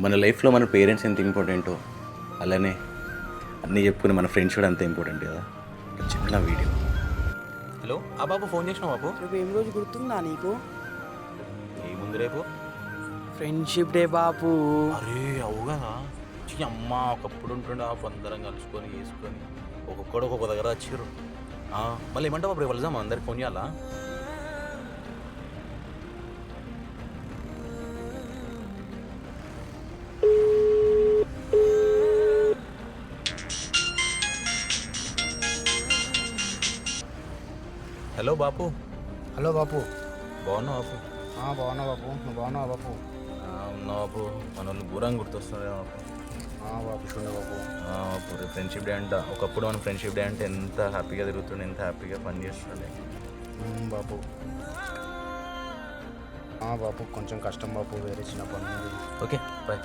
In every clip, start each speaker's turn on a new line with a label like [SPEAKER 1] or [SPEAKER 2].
[SPEAKER 1] మన లైఫ్లో మన పేరెంట్స్ ఎంత ఇంపార్టెంటో అలానే అన్నీ చెప్పుకుని మన ఫ్రెండ్స్ కూడా అంత ఇంపార్టెంట్ కదా. ఒక చిన్న వీడియో.
[SPEAKER 2] హలో బాబు ఫోన్ చేసినావు బాబు.
[SPEAKER 3] రేపు ఏం రోజు గుర్తుందా నీకు?
[SPEAKER 2] ఏముంది రేపు?
[SPEAKER 3] ఫ్రెండ్షిప్ డే బాపు.
[SPEAKER 2] అరే అవుగా అమ్మ ఒకప్పుడు ఉంటుండే ఆ అందరం కలుసుకొని వేసుకొని ఒక్కొక్కడు ఒక్కొక్క దగ్గర వచ్చారు. మళ్ళీ ఏమంటావు బాబు, రేపు వెళ్దామా? అందరికి ఫోన్ చేయాలా? హలో బాపు.
[SPEAKER 4] హలో బాపు.
[SPEAKER 2] బాగున్నావు బాపు?
[SPEAKER 4] బాగున్నా బాపు, నువ్వు బాగున్నావా బాపు?
[SPEAKER 2] ఉన్నా బాపు. మన వాళ్ళు ఘోరంగా గుర్తొస్తున్నారు బాపు.
[SPEAKER 4] బాపు చూడ బాపు.
[SPEAKER 2] బాపు రేపు ఫ్రెండ్షిప్ డే అంట. ఒకప్పుడు మన ఫ్రెండ్షిప్ డే అంటే ఎంత హ్యాపీగా తిరుగుతుండే, ఎంత హ్యాపీగా పని చేస్తుండే.
[SPEAKER 4] బాపు బాపు కొంచెం కష్టం బాపు, వేరే చిన్న పని ఉంది.
[SPEAKER 2] Okay bye.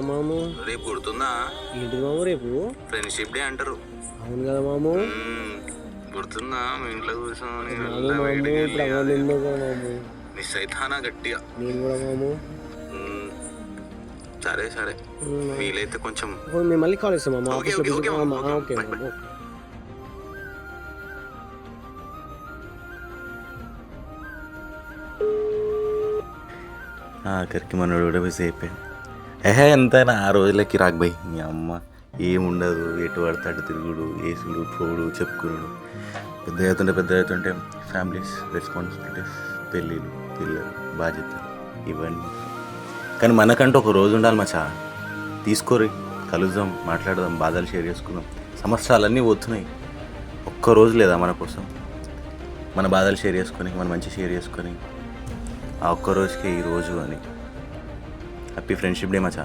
[SPEAKER 3] మాము
[SPEAKER 2] రేపు గుర్తుందా?
[SPEAKER 3] ఏంటి మాము రేపు?
[SPEAKER 2] ఫ్రెండ్షిప్ డే అంటారు.
[SPEAKER 3] అవును కదా మాము.
[SPEAKER 2] గుర్తుందా? మీ ఇంట్లో కూర్చొని
[SPEAKER 3] ఇప్పుడు అవ్వలేదు కదా మాము.
[SPEAKER 2] మిస్ అవుతానా గట్టిగా.
[SPEAKER 3] నేను కూడా మాము.
[SPEAKER 2] సరే సరే, వీలైతే కొంచెం
[SPEAKER 3] మేము మళ్ళీ కాల్ చేస్తాం మామ.
[SPEAKER 2] ఓకే,
[SPEAKER 3] ఆఫీస్లో
[SPEAKER 2] okay,
[SPEAKER 3] busy.
[SPEAKER 2] Okay,
[SPEAKER 3] okay
[SPEAKER 2] by,
[SPEAKER 3] మాము.
[SPEAKER 1] ఆఖరికి మనోడు కూడా బిజీ అయిపోయాడు. ఎంతైనా ఆ రోజులకి రాకపోయి మీ అమ్మ ఏముండదు, ఎటు పడతాడు తిరుగుడు, ఏసుడు పోడు చెప్పుకున్నాడు. పెద్ద అవుతుంటే ఫ్యామిలీస్, రెస్పాన్సిబిలిటీస్, పెళ్ళిళ్ళు, పిల్లలు, బాధ్యతలు ఇవన్నీ. కానీ మనకంటూ ఒక రోజు ఉండాలి మచ్చా. తీసుకోరి, కలుద్దాం, మాట్లాడదాం, బాధలు షేర్ చేసుకుందాం. సంవత్సరాలన్నీ పోతున్నాయి, ఒక్కరోజు లేదా మన కోసం మన బాధలు షేర్ చేసుకొని, మన మంచి షేర్ చేసుకొని, ఆ ఒక్కరోజుకే ఈరోజు అని. హ్యాపీ ఫ్రెండ్షిప్ డే మచ్చా.